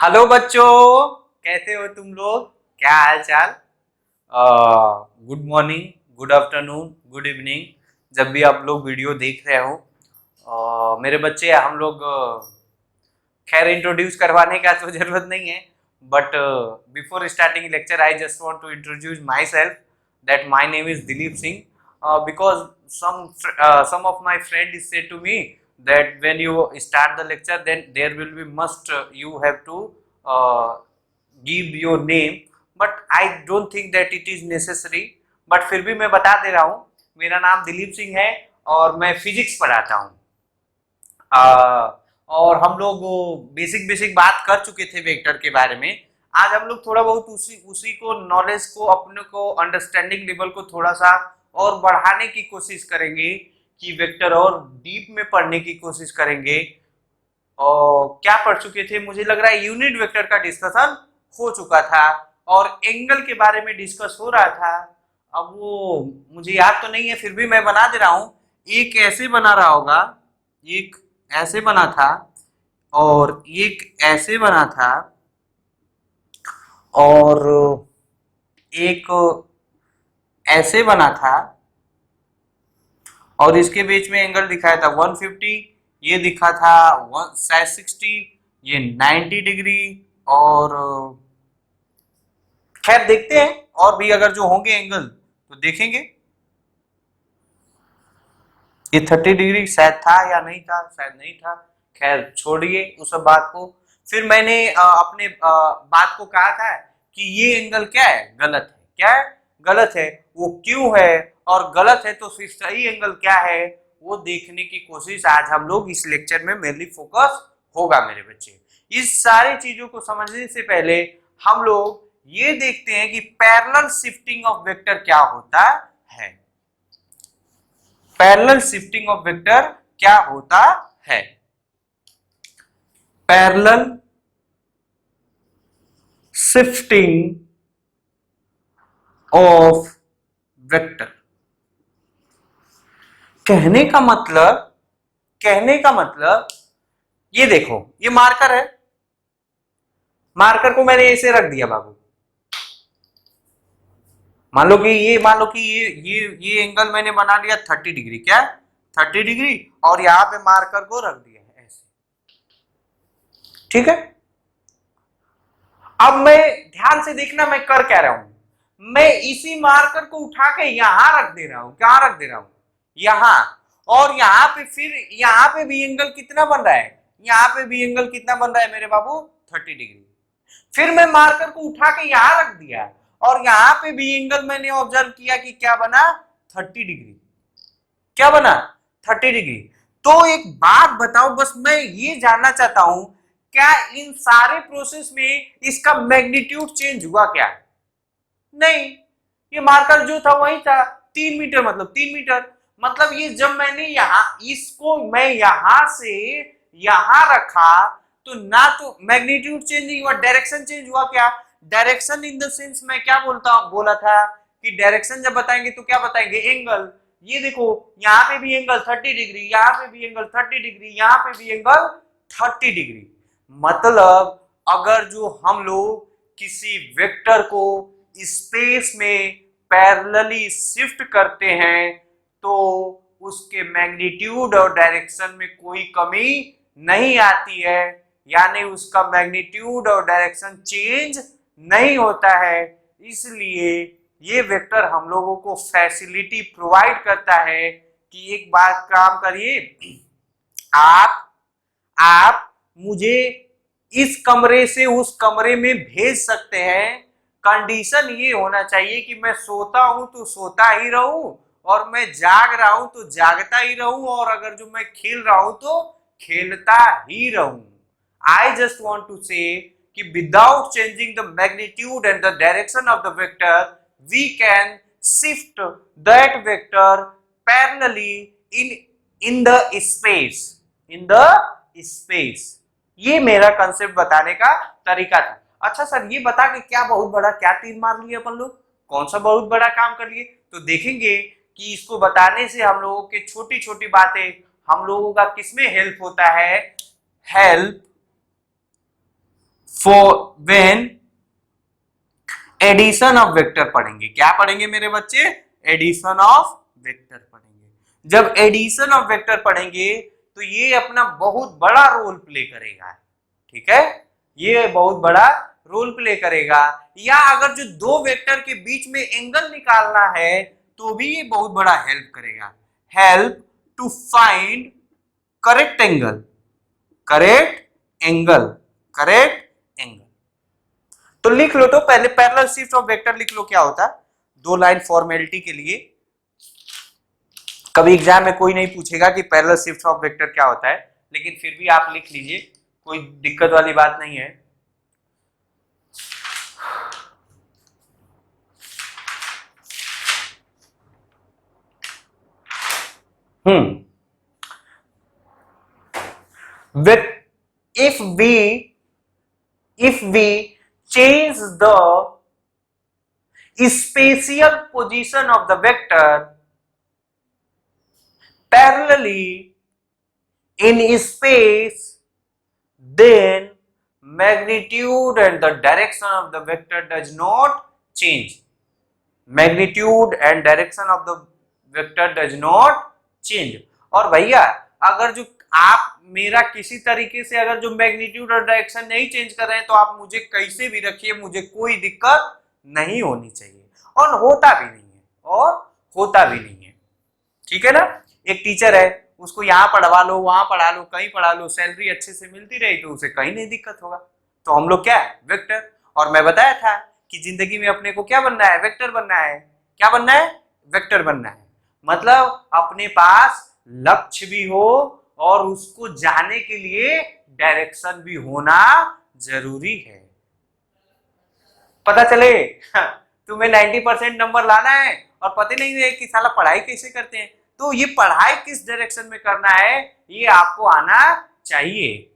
Hello बच्चों, कैसे हो तुम लोग? क्या हाल चाल? Good morning, good afternoon, good evening, जब भी आप लोग वीडियो देख रहे हो। मेरे बच्चे, हम लोग खैर इंट्रोड्यूस करवाने का तो जरूरत नहीं है, but before starting lecture I just want to introduce myself that my name is Dilip Singh because some of my friend is said to me that when you start the lecture then there will be must you have to uh, give your name, but I don't think that it is necessary, but फिर भी मैं बता दे रहा हूँ। मेरा नाम दिलीप सिंह है और मैं फिजिक्स पढ़ाता हूँ। और हम लोग बेसिक बेसिक बात कर चुके थे वेक्टर के बारे में। आज हम लोग थोड़ा बहुत उसी उसी को नॉलेज को अपने को अंडरस्टैंडिंग लेवल को थोड़ा सा और बढ़ाने की कोशिश करेंगे कि वेक्टर और डीप में पढ़ने की कोशिश करेंगे। और क्या पढ़ चुके थे, मुझे लग रहा है यूनिट वेक्टर का डिस्कशन हो चुका था और एंगल के बारे में डिस्कस हो रहा था। अब वो मुझे याद तो नहीं है, फिर भी मैं बना दे रहा हूँ। एक ऐसे बना रहा होगा, एक ऐसे बना था और एक ऐसे बना था और एक ऐसे बना था और इसके बीच में एंगल दिखाया था 150, ये दिखा था 60, ये 90 डिग्री। और खैर देखते हैं और भी अगर जो होंगे एंगल तो देखेंगे। ये 30 डिग्री शायद था या नहीं था, शायद नहीं था, खैर छोड़िए उस सब बात को। फिर मैंने अपने बात को कहा था कि ये एंगल क्या है, गलत है। क्या है? गलत है। वो क्यों है और गलत है तो फिर सही एंगल क्या है, वो देखने की कोशिश आज हम लोग इस लेक्चर में मेनली फोकस होगा मेरे बच्चे। इस सारी चीजों को समझने से पहले हम लोग ये देखते हैं कि पैरेलल शिफ्टिंग ऑफ वेक्टर क्या होता है। पैरेलल शिफ्टिंग ऑफ वेक्टर क्या होता है? पैरेलल शिफ्टिंग ऑफ वेक्टर कहने का मतलब, ये देखो, ये मार्कर है। मार्कर को मैंने ऐसे रख दिया बाबू। मान लो कि ये एंगल मैंने बना लिया 30 डिग्री। क्या? 30 डिग्री। और यहां पे मार्कर को रख दिया है ऐसे। ठीक है। अब मैं ध्यान से देखना मैं कर क्या रहा हूं। मैं इसी मार्कर को उठा के यहां रख दे रहा हूं। कहां रख दे रहा हूं? यहां। और यहां पे फिर यहां पे भी एंगल कितना बन रहा है? यहां पे भी एंगल कितना बन रहा है मेरे बाबू? 30 डिग्री। फिर मैं मार्कर को उठा के यहां रख दिया और यहां पे भी एंगल मैंने ऑब्जर्व किया कि क्या बना? 30 डिग्री। क्या बना? 30 डिग्री। तो एक बात बताओ, बस मैं ये जानना चाहता हूं, क्या इन सारे प्रोसेस में इसका मैग्नीट्यूड चेंज हुआ क्या? नहीं। ये मार्कर जो था वही था, 3 मीटर, मतलब 3 मीटर। मतलब ये जब मैंने यहां इसको मैं यहां से यहां रखा तो ना तो मैग्नीट्यूड चेंज नहीं हुआ, डायरेक्शन चेंज हुआ क्या? डायरेक्शन इन द सेंस मैं क्या बोला था कि डायरेक्शन जब बताएंगे तो क्या बताएंगे? एंगल। ये देखो, यहाँ पे भी एंगल 30 डिग्री, यहाँ पे भी एंगल 30 डिग्री, यहाँ पे भी एंगल 30 डिग्री। मतलब अगर जो हम लोग किसी वेक्टर को स्पेस में पैरेलली शिफ्ट करते हैं तो उसके मैग्नीट्यूड और डायरेक्शन में कोई कमी नहीं आती है, यानी उसका मैग्नीट्यूड और डायरेक्शन चेंज नहीं होता है। इसलिए ये वेक्टर हम लोगों को फैसिलिटी प्रोवाइड करता है कि एक बात काम करिए, आप आप मुझे इस कमरे से उस कमरे में भेज सकते हैं। कंडीशन ये होना चाहिए कि मैं सोता हूं तो सोता ही रहूं और मैं जाग रहा हूं तो जागता ही रहूं और अगर जो मैं खेल रहा हूं तो खेलता ही रहूं। I just want to say कि without changing the magnitude and the direction of the vector we can shift that vector parallelly in in the space, in the space. ये मेरा कंसेप्ट बताने का तरीका था। अच्छा सर, ये बता के क्या बहुत बड़ा क्या तीर मार लिए अपन लोग, कौन सा बहुत बड़ा काम कर लिए? तो देखेंगे कि इसको बताने से हम लोगों के छोटी छोटी बातें हम लोगों का किसमें हेल्प होता है। Help for when addition of vector पढ़ेंगे। क्या पढ़ेंगे मेरे बच्चे? एडिशन ऑफ वेक्टर पढ़ेंगे। जब एडिशन ऑफ वेक्टर पढ़ेंगे तो ये अपना बहुत बड़ा रोल प्ले करेगा, ठीक है, ये बहुत बड़ा रोल प्ले करेगा। या अगर जो दो वेक्टर के बीच में एंगल निकालना है तो भी ये बहुत बड़ा हेल्प करेगा। Help to find correct angle, correct angle, correct angle. तो लिख लो, तो पहले पैरेलल शिफ्ट ऑफ वेक्टर लिख लो क्या होता है, 2 लाइन फॉर्मेलिटी के लिए। कभी एग्जाम में कोई नहीं पूछेगा कि पैरेलल शिफ्ट ऑफ वेक्टर क्या होता है, लेकिन फिर भी आप लिख लीजिए, कोई दिक्कत वाली बात नहीं है। if we change the spatial position of the vector parallelly in space, then magnitude and the direction of the vector does not change. Magnitude and direction of the vector does not change. और भैया अगर जो आप मेरा किसी तरीके से अगर जो मैग्नीट्यूड और डायरेक्शन नहीं चेंज कर रहे हैं तो आप मुझे कैसे भी रखिए, मुझे कोई दिक्कत नहीं होनी चाहिए, और होता भी नहीं है, और होता भी नहीं है, ठीक है ना। एक टीचर है, उसको यहाँ पढ़वा लो, वहां पढ़ा लो, कहीं पढ़ा लो, सैलरी अच्छे से मिलती रही तो उसे कहीं नहीं दिक्कत होगा। तो हम लोग क्या है, वेक्टर। और मैं बताया था कि जिंदगी में अपने को क्या बनना है, वेक्टर बनना है। क्या बनना है, वेक्टर बनना है। मतलब अपने पास लक्ष्य भी हो और उसको जाने के लिए डायरेक्शन भी होना जरूरी है। पता चले तुम्हें 90% नंबर लाना है और पता नहीं है कि साला पढ़ाई कैसे करते हैं, तो ये पढ़ाई किस डायरेक्शन में करना है ये आपको आना चाहिए।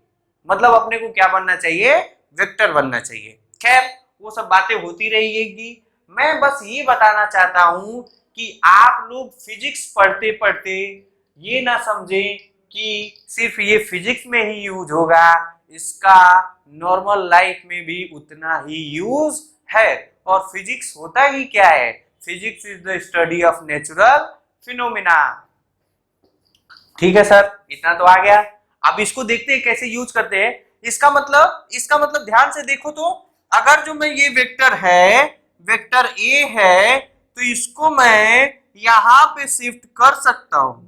मतलब अपने को क्या बनना चाहिए, वेक्टर बनना चाहिए। खैर वो सब बातें होती रहेगी, मैं बस ये बताना चाहता हूं कि आप लोग फिजिक्स पढ़ते पढ़ते ये ना समझें कि सिर्फ ये फिजिक्स में ही यूज होगा, इसका नॉर्मल लाइफ में भी उतना ही यूज है। और फिजिक्स होता ही क्या है, physics is the study of natural phenomena. ठीक है सर, इतना तो आ गया। अब इसको देखते हैं कैसे यूज करते हैं। इसका मतलब ध्यान से देखो तो, अगर जो मैं ये वेक्टर है, वेक्टर ए है, तो इसको मैं यहां पे शिफ्ट कर सकता हूं,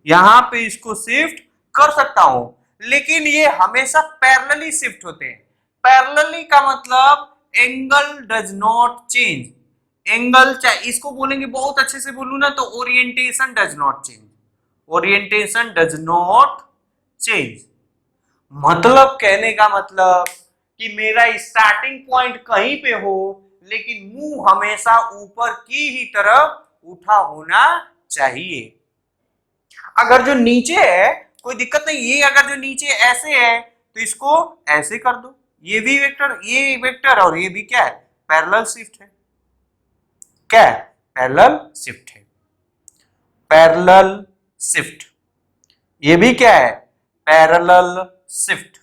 यहां पे इसको शिफ्ट कर सकता हूं, लेकिन ये हमेशा पैरेलली शिफ्ट होते हैं। पैरेलली का मतलब angle does not change. Angle चाहे इसको बोलेंगे बहुत अच्छे से बोलूं ना तो orientation does not change, orientation does not change. मतलब कहने का मतलब कि मेरा स्टार्टिंग पॉइंट कहीं पे हो लेकिन मुंह हमेशा ऊपर की ही तरफ उठा होना चाहिए। अगर जो नीचे है कोई दिक्कत नहीं, ये अगर जो नीचे ऐसे है तो इसको ऐसे कर दो, ये भी वेक्टर, ये वेक्टर और ये भी क्या है, पैरेलल शिफ्ट है। क्या है, पैरेलल शिफ्ट है, पैरेलल शिफ्ट। ये भी क्या है, पैरेलल शिफ्ट।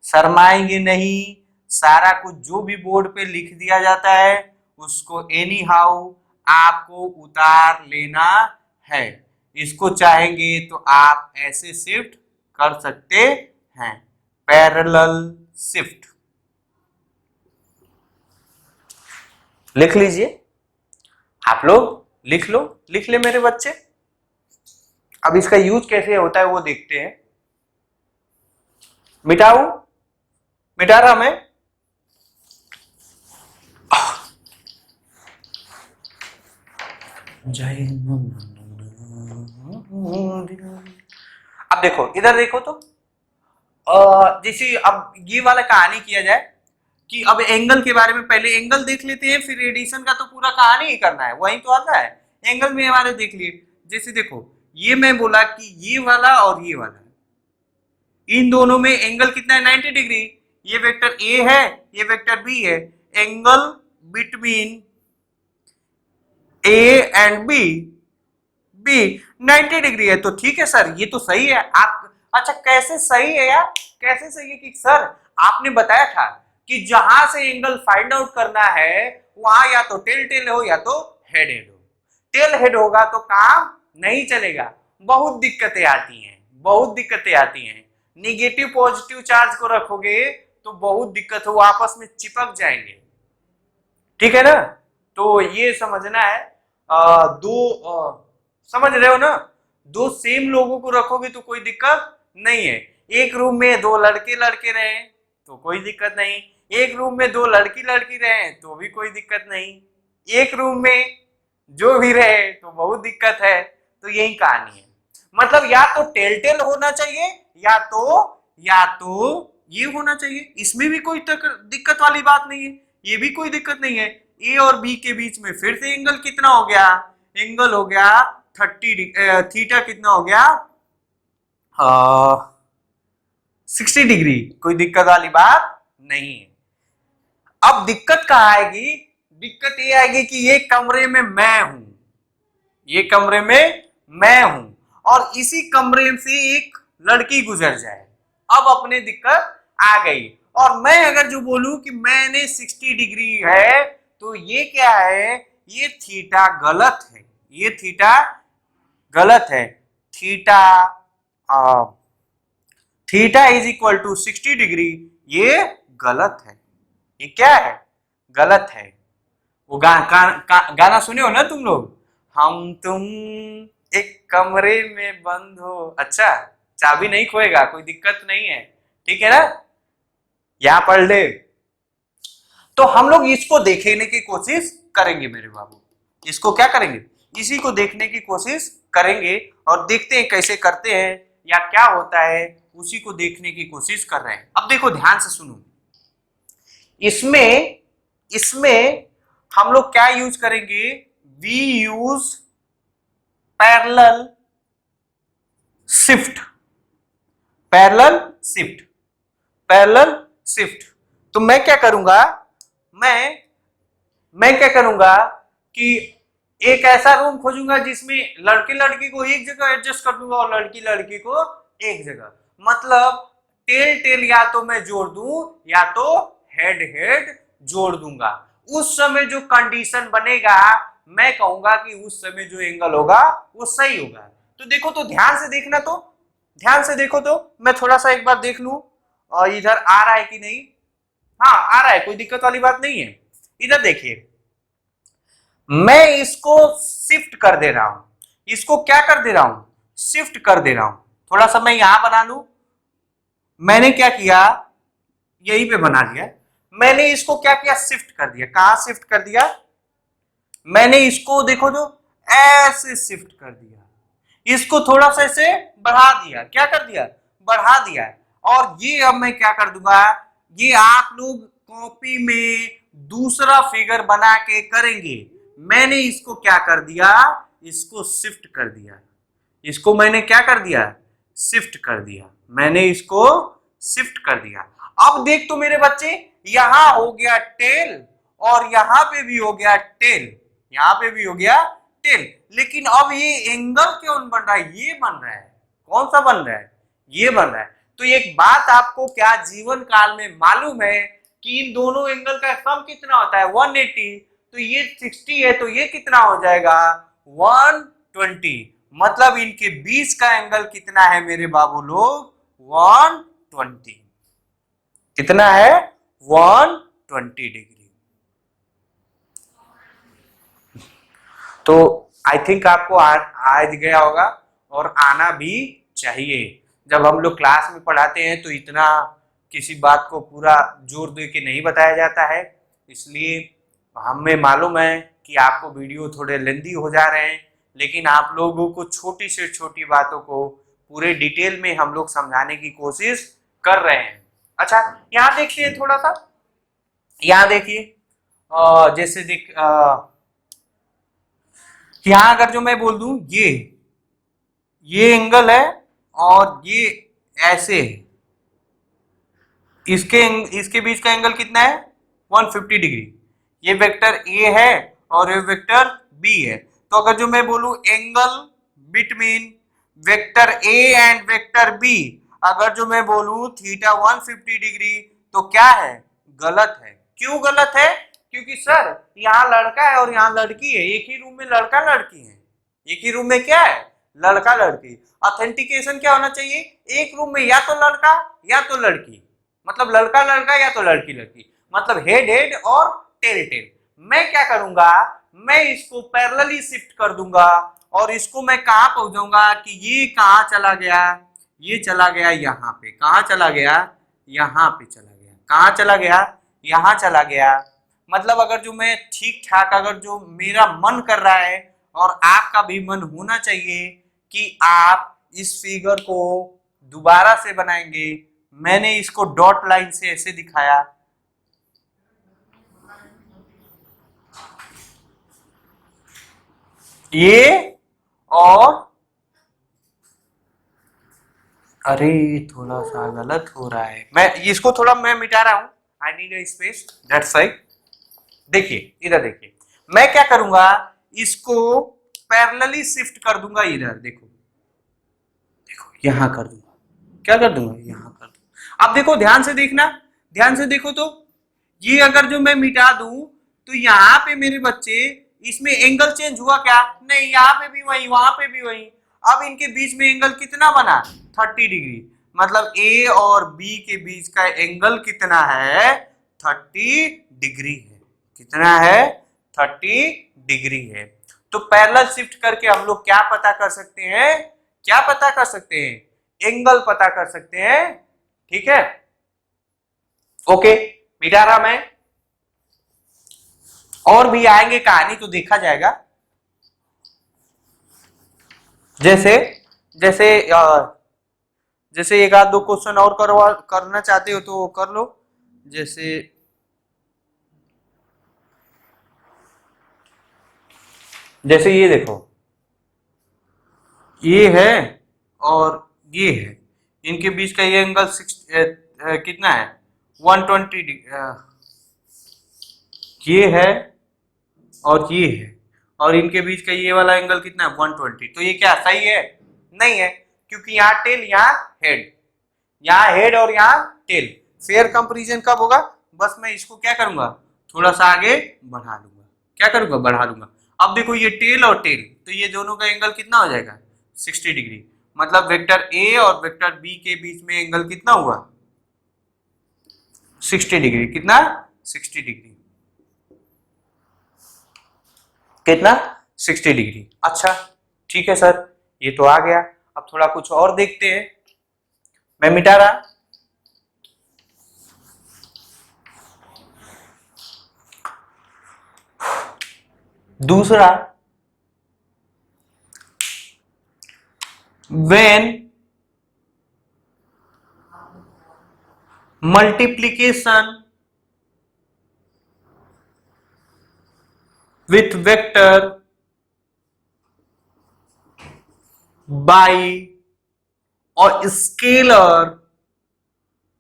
शर्माएंगे नहीं, सारा कुछ जो भी बोर्ड पे लिख दिया जाता है उसको एनी हाउ आपको उतार लेना है। इसको चाहेंगे तो आप ऐसे शिफ्ट कर सकते हैं, पैरेलल शिफ्ट। लिख लीजिए, आप लोग लिख लो, लिख ले मेरे बच्चे। अब इसका यूज कैसे होता है वो देखते हैं। मिटाऊ, मिटा रहा मैं। अब देखो, इधर देखो तो जैसे अब ये वाला कहानी किया जाए कि अब एंगल के बारे में पहले एंगल देख लेते हैं, फिर रेडिएशन का तो पूरा कहानी ही करना है, वही तो आता है। एंगल में हमारे देख लिए, जैसे देखो ये मैं बोला कि ये वाला और ये वाला, इन दोनों में एंगल कितना है, 90 डिग्री। ये वेक्टर ए है, ये वेक्टर बी है। Angle between A and B 90 degree है। तो ठीक है सर, ये तो सही है। आप अच्छा कैसे सही है यार, कैसे सही है कि सर आपने बताया था कि जहां से एंगल फाइंड आउट करना है वहां या तो टेल टेल हो या तो हेड हेड हो। टेल हेड होगा तो काम नहीं चलेगा, बहुत दिक्कतें आती हैं, बहुत दिक्कतें आती हैं। निगेटिव पॉजिटिव चार्ज को रखोगे तो बहुत दिक्कत हो, आपस में चिपक जाएंगे, ठीक है ना। तो ये समझना है, समझ रहे हो ना, दो सेम लोगों को रखोगे तो कोई दिक्कत नहीं है। एक रूम में दो लड़के लड़के रहे तो कोई दिक्कत नहीं, एक रूम में दो लड़की लड़की रहे तो भी कोई दिक्कत नहीं, एक रूम में जो भी रहे तो बहुत दिक्कत है। तो यही कहानी है, मतलब या तो टेल टेल होना चाहिए या तो ये होना चाहिए। इसमें भी कोई दिक्कत वाली बात नहीं है, ये भी कोई दिक्कत नहीं है। ए और बी के बीच में फिर से एंगल कितना हो गया, एंगल हो गया 30, थीटा कितना हो गया 60 डिग्री, कोई दिक्कत वाली बात नहीं है। अब दिक्कत कहाँ आएगी, दिक्कत ये आएगी कि ये कमरे में मैं हूं, ये कमरे में मैं हूं और इसी कमरे से एक लड़की गुजर जाए, अब अपने दिक्कत आ गई। और मैं अगर जो बोलूं कि मैंने 60 डिग्री है तो ये क्या है, ये थीटा गलत है, ये थीटा गलत है। Theta is equal to 60 degree, ये गलत है, ये क्या है, गलत है। वो गाना सुने हो ना तुम लोग, हम तुम एक कमरे में बंद हो, अच्छा चाबी नहीं खोएगा, कोई दिक्कत नहीं है, ठीक है ना, यहां पढ़ ले। तो हम लोग इसको देखने की कोशिश करेंगे मेरे बाबू, इसको क्या करेंगे, इसी को देखने की कोशिश करेंगे और देखते हैं कैसे करते हैं या क्या होता है, उसी को देखने की कोशिश कर रहे हैं। अब देखो ध्यान से सुनो, इसमें इसमें हम लोग क्या यूज करेंगे, we use parallel shift, parallel shift, parallel shift. तो मैं क्या करूंगा, मैं क्या करूंगा कि एक ऐसा रूम खोजूंगा जिसमें लड़के लड़की को एक जगह एडजस्ट कर दूंगा और लड़की लड़की को एक जगह, मतलब टेल टेल या तो मैं जोड़ दूं या तो हेड हेड जोड़ दूंगा। उस समय जो कंडीशन बनेगा मैं कहूंगा कि उस समय जो एंगल होगा वो सही होगा। तो देखो, तो ध्यान से देखना, तो ध्यान से देखो, तो मैं थोड़ा सा एक बार देख लूं और इधर आ रहा है कि नहीं, हाँ आ रहा है, कोई दिक्कत वाली बात नहीं है। इधर देखिए, मैं इसको शिफ्ट कर दे रहा हूं, इसको क्या कर दे रहा हूं, शिफ्ट कर दे रहा हूं। थोड़ा सा मैं यहां बना लू, मैंने क्या किया, यहीं पे बना दिया, मैंने इसको क्या किया, शिफ्ट कर दिया। कहां शिफ्ट कर दिया, मैंने इसको देखो जो ऐसे शिफ्ट कर दिया, इसको थोड़ा सा ऐसे बढ़ा दिया, क्या कर दिया, बढ़ा दिया। और ये अब मैं क्या कर दूंगा, ये आप लोग कॉपी में दूसरा फिगर बना के करेंगे। मैंने इसको क्या कर दिया, इसको शिफ्ट कर दिया, इसको मैंने क्या कर दिया, शिफ्ट कर दिया, मैंने इसको शिफ्ट कर दिया। अब देख तो मेरे बच्चे, यहां हो गया टेल और यहां पे भी हो गया टेल, यहां पे भी हो गया टेल, लेकिन अब ये एंगल क्यों बन रहा है, ये बन रहा है, कौन सा बन रहा है, ये बन रहा है। तो एक बात आपको क्या जीवन काल में मालूम है कि इन दोनों एंगल का सम कितना होता है, 180, तो ये 60 है तो ये कितना हो जाएगा 120, मतलब इनके बीच का एंगल कितना है मेरे बाबू लोग, 120, कितना है 120 डिग्री। तो आई थिंक आपको आज गया होगा और आना भी चाहिए। जब हम लोग क्लास में पढ़ाते हैं तो इतना किसी बात को पूरा जोर दे के नहीं बताया जाता है, इसलिए हमें मालूम है कि आपको वीडियो थोड़े लेंदी हो जा रहे हैं, लेकिन आप लोगों को छोटी से छोटी बातों को पूरे डिटेल में हम लोग समझाने की कोशिश कर रहे हैं। अच्छा यहाँ देखिए, थोड़ा सा यहाँ देखिए, जैसे देख यहाँ अगर जो मैं बोल दूं ये एंगल है और ये ऐसे है, इसके बीच का एंगल कितना है 150 डिग्री, ये वेक्टर ए है और ये वेक्टर बी है। तो अगर जो मैं बोलूं angle between vector A and vector B, अगर जो मैं बोलूं थीटा 150 डिग्री, तो क्या है, गलत है। क्यों गलत है? क्योंकि सर यहाँ लड़का है और यहाँ लड़की है, एक ही रूम में लड़का लड़की है, एक ही रूम में क्या है, लड़का लड़की। ऑथेंटिकेशन क्या होना चाहिए, एक रूम में या तो लड़का या तो लड़की, मतलब लड़का लड़का या तो लड़की लड़की, मतलब हेड हेड और टेल टेल। मैं क्या करूंगा, मैं इसको पैरेलली शिफ्ट कर दूंगा और इसको मैं कहां पहुंचाऊंगा कि ये कहां चला गया, ये चला गया यहाँ पे, कहां चला गया, यहाँ पे चला गया, कहां चला गया, यहाँ चला गया। मतलब अगर जो मैं ठीक ठाक, अगर जो मेरा मन कर रहा है और आपका भी मन होना चाहिए कि आप इस फिगर को दोबारा से बनाएंगे, मैंने इसको डॉट लाइन से ऐसे दिखाया, ये और अरे थोड़ा सा गलत हो रहा है, मैं इसको थोड़ा मैं मिटा रहा हूं, I need a space, that's right. देखिए इधर देखिए, मैं क्या करूंगा, इसको पैरेलली शिफ्ट कर दूंगा इधर, देखो देखो यहां कर दूंगा, क्या कर दूंगा, यहां कर दूंगा। अब देखो ध्यान से देखना, ध्यान से देखो, तो ये अगर जो मैं मिटा दूं तो यहाँ पे मेरे बच्चे इसमें एंगल चेंज हुआ क्या, नहीं, यहाँ पे भी वही, वहां पे भी वही। अब इनके बीच में एंगल कितना बना, 30 डिग्री, मतलब ए और बी के बीच का एंगल कितना है, 30 डिग्री है। कितना है, 30 डिग्री है। तो पैरेलल शिफ्ट करके हम लोग क्या पता कर सकते हैं, क्या पता कर सकते हैं, एंगल पता कर सकते हैं। ठीक है, ओके, मिटा रहा मैं, और भी आएंगे कहानी तो देखा जाएगा। जैसे जैसे जैसे एक आध दो क्वेश्चन और करना चाहते हो तो कर लो। जैसे जैसे ये देखो, ये है और ये है, इनके बीच का ये एंगल कितना है, 120 ये है और ये है, और इनके बीच का ये वाला एंगल कितना है, 120। तो ये क्या सही है, नहीं है, क्योंकि यहाँ टेल, यहाँ हेड, यहाँ हेड और यहाँ टेल। फेयर कंपैरिजन कब होगा, बस मैं इसको क्या करूंगा, थोड़ा सा आगे बढ़ा लूंगा, क्या करूंगा, बढ़ा लूंगा। अब देखो ये टेल और टेल, तो ये दोनों का एंगल कितना हो जाएगा, 60 डिग्री, मतलब वेक्टर ए और वेक्टर बी के बीच में एंगल कितना हुआ, 60 डिग्री। कितना, 60 डिग्री, कितना, 60 डिग्री। अच्छा ठीक है सर, ये तो आ गया। अब थोड़ा कुछ और देखते हैं, मैं मिटा रहा, दूसरा, when multiplication with vector by or scalar,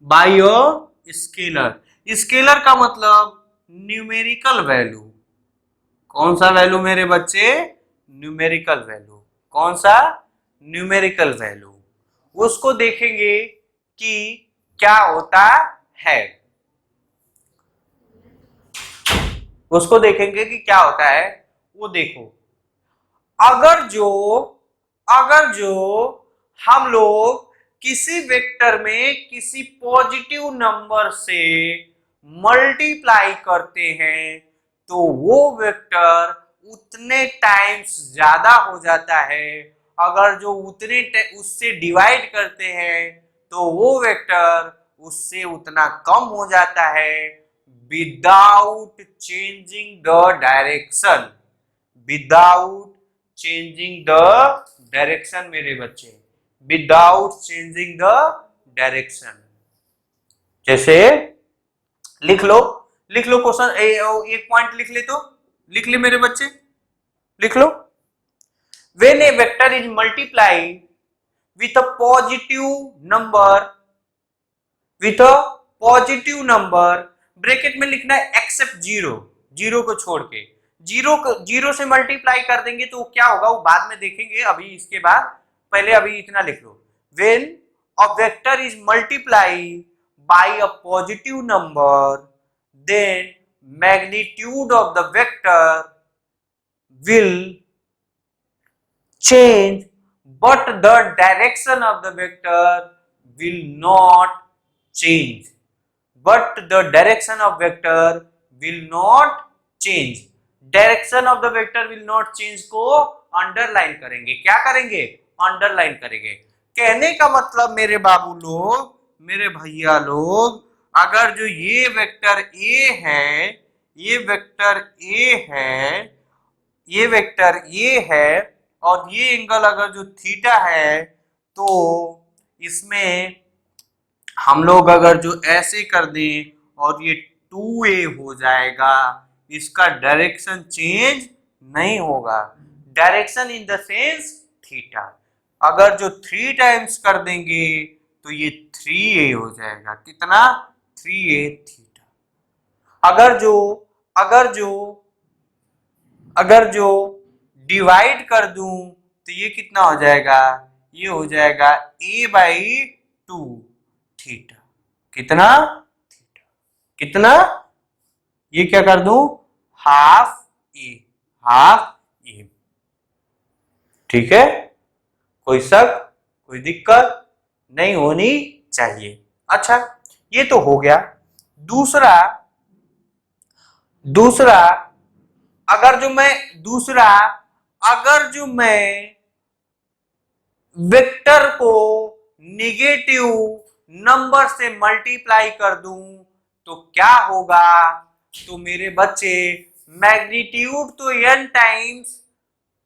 by or scalar, scalar का मतलब न्यूमेरिकल वैल्यू। कौन सा वैल्यू मेरे बच्चे, न्यूमेरिकल वैल्यू। कौन सा, न्यूमेरिकल वैल्यू। उसको देखेंगे कि क्या होता है, उसको देखेंगे कि क्या होता है। वो देखो, अगर जो हम लोग किसी वेक्टर में किसी पॉजिटिव नंबर से मल्टीप्लाई करते हैं तो वो वेक्टर उतने टाइम्स ज्यादा हो जाता है, अगर जो उतने उससे डिवाइड करते हैं तो वो वेक्टर उससे उतना कम हो जाता है, without changing the direction, without changing the direction मेरे बच्चे, विदाउट चेंजिंग द डायरेक्शन। जैसे लिख लो क्वेश्चन, एक पॉइंट लिख ले, तो लिख ले मेरे बच्चे, लिख लो। When a vector is multiply with a positive number, bracket में लिखना है एक्सेप्ट जीरो, जीरो को छोड़ के, जीरो से मल्टीप्लाई कर देंगे तो क्या होगा वो बाद में देखेंगे, अभी इसके बाद पहले अभी इतना लिख लो। When a vector is multiply by a positive number, then magnitude of the vector will change, but the direction of the vector will not change. But the direction of vector will not change. Direction of the vector will not change को underline करेंगे. क्या करेंगे? Underline करेंगे. कहने का मतलब मेरे बाबू लोग, मेरे भैया लोग, अगर जो ये वेक्टर ए है, ये वेक्टर ए है, ये वेक्टर ए है और ये एंगल अगर जो थीटा है, तो इसमें हम लोग अगर जो ऐसे कर दें और ये 2a हो जाएगा, इसका डायरेक्शन चेंज नहीं होगा. Direction in the sense theta. अगर जो 3 टाइम्स कर देंगे तो ये 3a हो जाएगा. कितना? 3a theta. अगर जो डिवाइड कर दूं तो ये कितना हो जाएगा? ये हो जाएगा a/2 थीटा. कितना? थीटा. कितना? ये क्या कर दूं? हाफ ए. ठीक है? कोई शक, कोई दिक्कत नहीं होनी चाहिए. अच्छा, ये तो हो गया. दूसरा अगर जो मैं वेक्टर को निगेटिव नंबर से मल्टीप्लाई कर दूं तो क्या होगा? तो मेरे बच्चे मैग्नीट्यूड तो n टाइम्स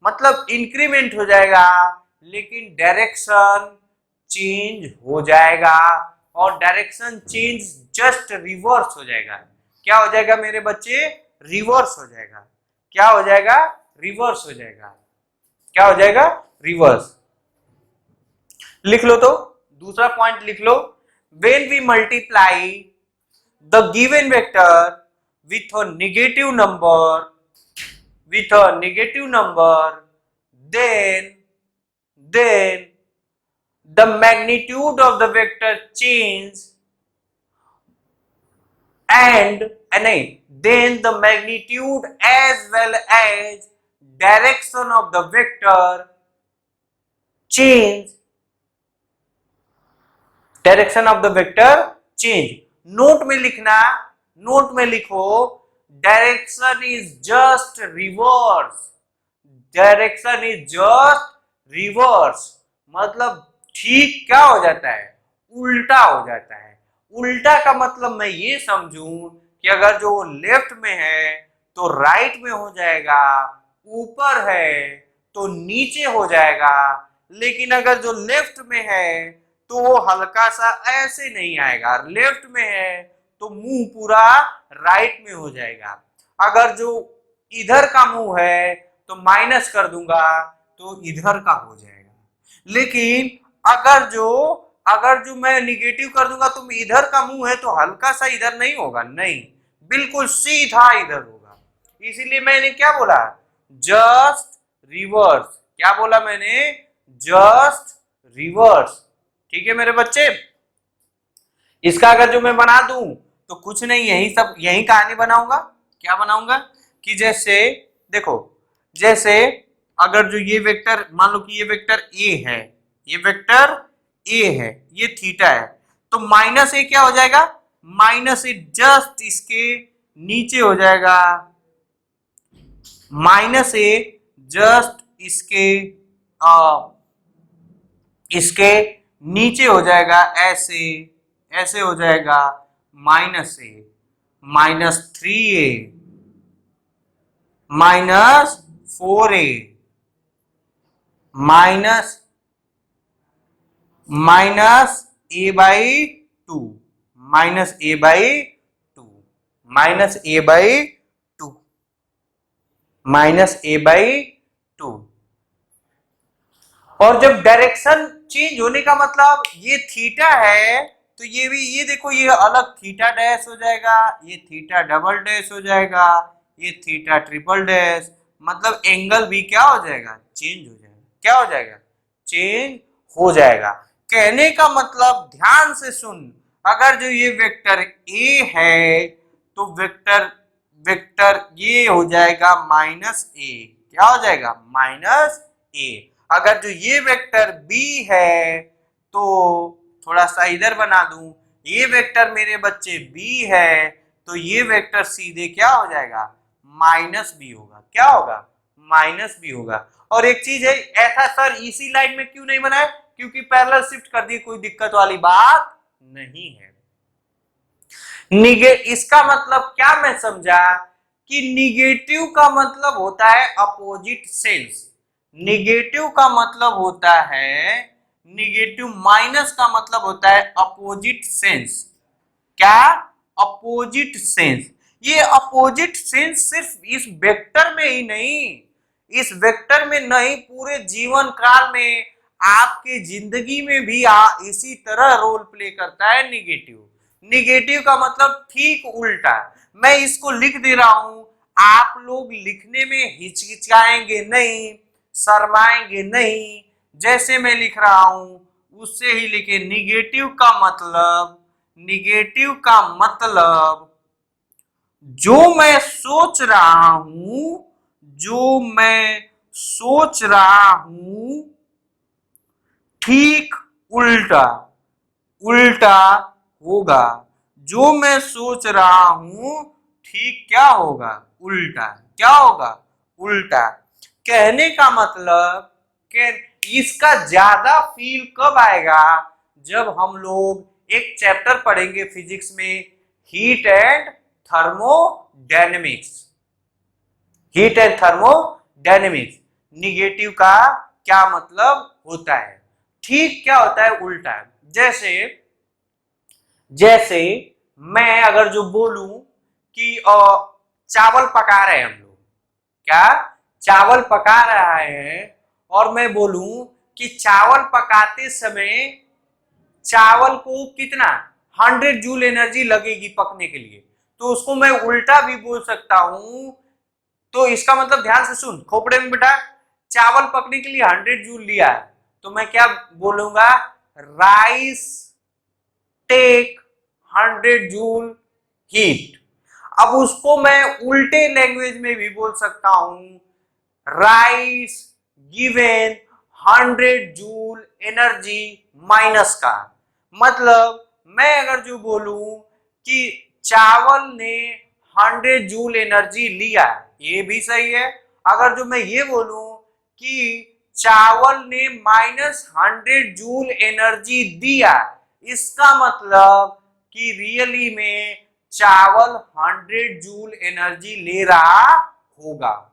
मतलब इंक्रीमेंट हो जाएगा, लेकिन डायरेक्शन चेंज हो जाएगा. और डायरेक्शन चेंज जस्ट रिवर्स हो जाएगा. क्या हो जाएगा मेरे बच्चे? रिवर्स हो जाएगा. क्या हो जाएगा? रिवर्स हो जाएगा. क्या हो जाएगा? रिवर्स. लिख लो. तो दूसरा पॉइंट लिख लो. When we multiply the given vector with a negative number, then the magnitude of the vector change and then the magnitude as well as direction of the vector change. Direction of the vector change. Note में लिखना, note में लिखो direction is just reverse. Direction is just reverse मतलब ठीक क्या हो जाता है? उल्टा हो जाता है. उल्टा का मतलब मैं ये समझूं कि अगर जो लेफ्ट में है तो राइट में हो जाएगा, ऊपर है तो नीचे हो जाएगा, लेकिन अगर जो लेफ्ट में है तो वो हल्का सा ऐसे नहीं आएगा, लेफ्ट में है तो मुंह पूरा राइट में हो जाएगा. अगर जो इधर का मुंह है तो माइनस कर दूंगा तो इधर का हो जाएगा. लेकिन अगर जो मैं निगेटिव कर दूंगा तो इधर का मुंह है तो हल्का सा इधर नहीं होगा, नहीं, बिल्कुल सीधा इधर होगा. इसीलिए मैंने क्या बोला? Just reverse. क्या बोला मैंने? Just reverse. ठीक है मेरे बच्चे? इसका अगर जो मैं बना दूं तो कुछ नहीं, यही कहानी बनाऊंगा. क्या बनाऊंगा? कि जैसे देखो, जैसे अगर जो ये वेक्टर, मान लो कि ये वेक्टर ए है, ये वेक्टर ए है, ये थीटा है, तो माइनस ए क्या हो जाएगा? माइनस ए जस्ट इसके नीचे हो जाएगा. माइनस ए जस्ट इसके नीचे हो जाएगा. ऐसे हो जाएगा. माइनस ए, -3a, -4a, -a/2, -a/2. और जब डायरेक्शन चेंज होने का मतलब ये थीटा है तो ये भी, ये देखो, ये अलग थीटा डैश हो जाएगा, ये थीटा डबल डैश हो जाएगा, ये थीटा ट्रिपल डैश. मतलब एंगल भी क्या हो जाएगा? चेंज हो जाएगा. क्या हो जाएगा? चेंज हो जाएगा. कहने का मतलब ध्यान से सुन, अगर जो ये वेक्टर ए है तो वेक्टर वेक्टर ये हो जाएगा माइनस ए। क्या हो जाएगा? माइनस ए। अगर जो ये वेक्टर बी है तो थोड़ा सा इधर बना दूं, ये वेक्टर मेरे बच्चे बी है तो ये वेक्टर सीधे क्या हो जाएगा? माइनस बी होगा। क्या होगा? माइनस बी होगा। और एक चीज है, ऐसा सर इसी लाइन में क्यों नहीं बना है? क्योंकि पैरेलल शिफ्ट कर दी, कोई दिक्कत वाली बात नहीं है। इसका मतलब क्या मैं समझा कि निगेटिव का मतलब होता है अपोजिट सेंस। निगेटिव का मतलब होता है निगेटिव, माइनस का मतलब होता है अपोजिट सेंस। क्या? Opposite sense. ये अपोजिट सेंस सिर्फ इस वेक्टर में ही नहीं, इस वेक्टर में नहीं, पूरे जीवन काल में आपके जिंदगी में भी इसी तरह रोल प्ले करता है निगेटिव। निगेटिव का मतलब ठीक उल्टा। मैं इसको लिख दे रहा हूं, आप लोग लिखने में हिचकिचाएंगे नहीं, शर्माएंगे नहीं। जैसे मैं लिख रहा हूं उससे ही लिखे। निगेटिव का मतलब, निगेटिव का मतलब जो मैं सोच रहा हूं, जो मैं सोच रहा हूं ठीक उल्टा, उल्टा होगा। जो मैं सोच रहा हूं ठीक क्या होगा? उल्टा। क्या होगा? उल्टा। कहने का मतलब कि इसका ज्यादा फील कब आएगा? जब हम लोग एक चैप्टर पढ़ेंगे फिजिक्स में, heat and thermodynamics. Heat and thermodynamics. Negative का क्या मतलब होता है? ठीक क्या होता है? उल्टा। जैसे जैसे मैं अगर जो बोलूं कि चावल पका रहे हैं हम लोग, क्या चावल पका रहा है, और मैं बोलूं कि चावल पकाते समय चावल को कितना 100 जूल एनर्जी लगेगी पकने के लिए, तो उसको मैं उल्टा भी बोल सकता हूं। तो इसका मतलब ध्यान से सुन खोपड़े में बेटा, चावल पकने के लिए 100 जूल लिया है, तो मैं क्या बोलूंगा? Rice take 100 joule heat. अब उसको मैं उल्टे लैंग्वेज में भी बोल सकता हूं, rice given 100 joule energy minus का। मतलब मैं अगर जो बोलूं कि चावल ने 100 जूल एनर्जी लिया, ये भी सही है। अगर जो मैं ये बोलूं कि चावल ने -100 जूल एनर्जी दिया, इसका मतलब कि रियली में चावल 100 जूल एनर्जी ले रहा होगा।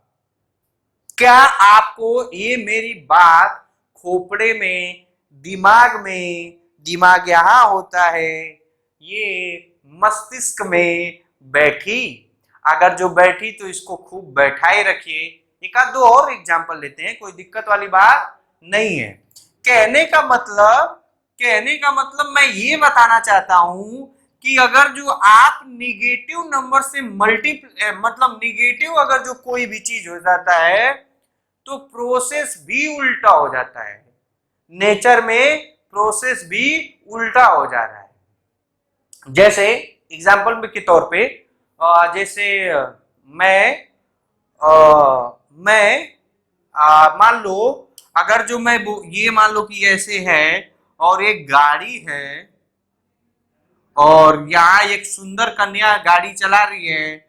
क्या आपको ये मेरी बात खोपड़े में, दिमाग में, दिमाग यहां होता है, ये मस्तिष्क में बैठी? अगर जो बैठी तो इसको खूब बैठाए रखिए। एक आध दो और एग्जांपल लेते हैं, कोई दिक्कत वाली बात नहीं है। कहने का मतलब, कहने का मतलब मैं ये बताना चाहता हूं कि अगर जो आप निगेटिव नंबर से मतलब निगेटिव अगर जो कोई भी चीज हो जाता है तो प्रोसेस भी उल्टा हो जाता है। नेचर में प्रोसेस भी उल्टा हो जा रहा है। जैसे एग्जाम्पल के तौर पे जैसे मैं मान लो, अगर जो मैं ये मान लो कि ऐसे है और एक गाड़ी है और यहाँ एक सुंदर कन्या गाड़ी चला रही है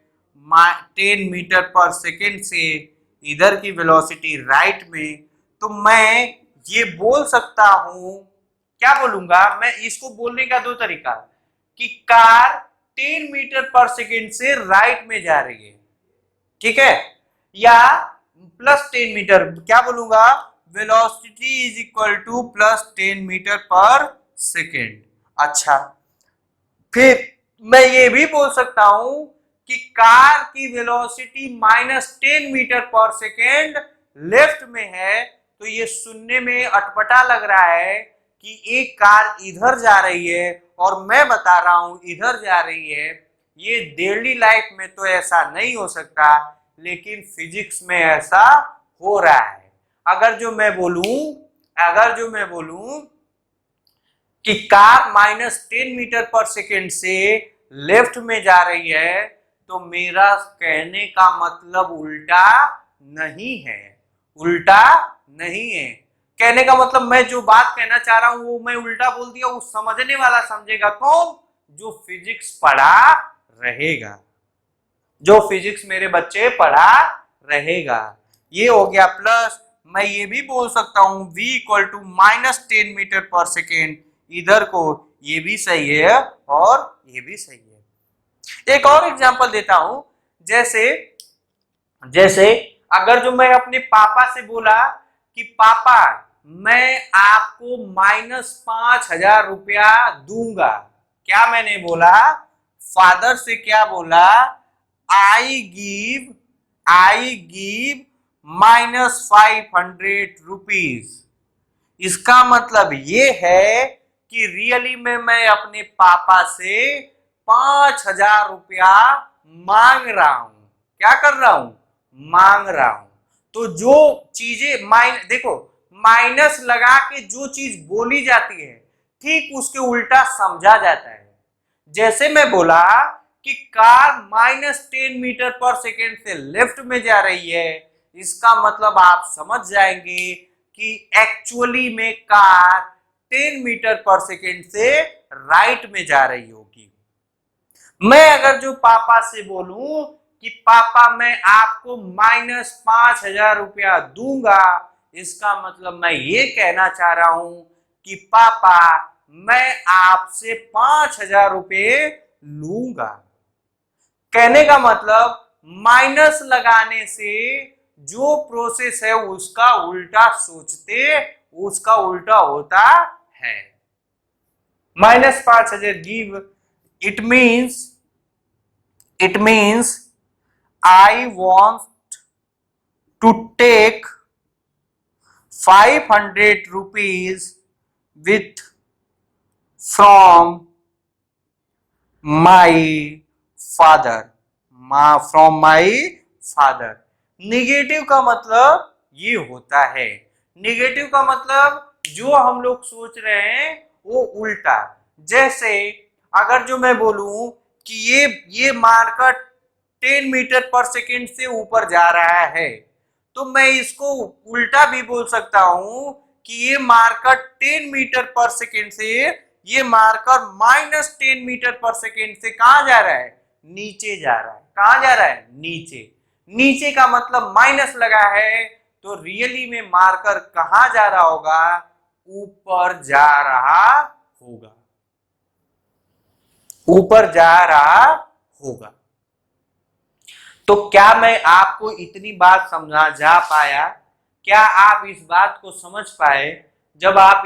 10 मीटर पर सेकेंड से, इधर की वेलोसिटी राइट में, तो मैं ये बोल सकता हूं, क्या बोलूंगा मैं? इसको बोलने का दो तरीका कि कार 10 मीटर पर सेकेंड से राइट में जा रही है, ठीक है, या +10 मीटर, क्या बोलूंगा? Velocity is equal to +10 metre per second. अच्छा, फिर मैं ये भी बोल सकता हूं कि कार की velocity -10 metre per second left में है, तो ये सुनने में अटपटा लग रहा है कि एक कार इधर जा रही है और मैं बता रहा हूं इधर जा रही है। ये डेली लाइफ में तो ऐसा नहीं हो सकता, लेकिन फिजिक्स में ऐसा हो रहा है। अगर जो मैं बोलूं कि कार -10 मीटर/सेकेंड से लेफ्ट में जा रही है, तो मेरा कहने का मतलब उल्टा नहीं है, उल्टा नहीं है। कहने का मतलब मैं जो बात कहना चाह रहा हूं वो मैं उल्टा बोल दिया, वो समझने वाला समझेगा कौन? जो फिजिक्स पढ़ा रहेगा, जो फिजिक्स मेरे बच्चे पढ़ा रहेगा। ये हो गया प्लस। मैं ये भी बोल सकता हूं v = -10 मीटर/सेकेंड, इधर को ये भी सही है और ये भी सही है। एक और एग्जांपल देता हूं, जैसे जैसे अगर जो मैं अपने पापा से बोला कि पापा मैं आपको -5,000 रुपया दूंगा, क्या मैंने बोला? फादर से क्या बोला? I give -500 rupees. इसका मतलब ये है कि रियली में मैं अपने पापा से 5,000 रुपया मांग रहा हूं। क्या कर रहा हूं? मांग रहा हूं। तो जो चीजें देखो, माइनस लगा के जो चीज बोली जाती है ठीक उसके उल्टा समझा जाता है। जैसे मैं बोला कि कार -10 मीटर/सेकेंड से लेफ्ट में जा रही है, इसका मतलब आप समझ जाएंगे कि एक्चुअली में कार 10 मीटर/सेकेंड से राइट में जा रही होगी। मैं अगर जो पापा से बोलूं कि पापा मैं आपको -5,000 रुपया दूंगा, इसका मतलब मैं ये कहना चाह रहा हूं कि पापा मैं आपसे 5,000 रुपये लूंगा। कहने का मतलब माइनस लगाने से जो प्रोसेस है उसका उल्टा सोचते, उसका उल्टा होता है। -5,000 give, it means I want to take 500 rupees with from my father, from my father। Negative का मतलब ये होता है, निगेटिव का मतलब जो हम लोग सोच रहे हैं वो उल्टा। जैसे अगर जो मैं बोलूं कि ये मार्कर 10 मीटर/सेकेंड से ऊपर जा रहा है, तो मैं इसको उल्टा भी बोल सकता हूं कि ये मार्कर 10 मीटर/सेकेंड से, ये मार्कर -10 मीटर/सेकेंड से कहां जा रहा है? नीचे जा रहा है। कहां जा रहा है? नीचे। नीचे का मतलब माइनस लगा है, तो रियली में मार्कर कहां जा रहा होगा? ऊपर जा रहा होगा, ऊपर जा रहा होगा। तो क्या मैं आपको इतनी बात समझा जा पाया? क्या आप इस बात को समझ पाए? जब आप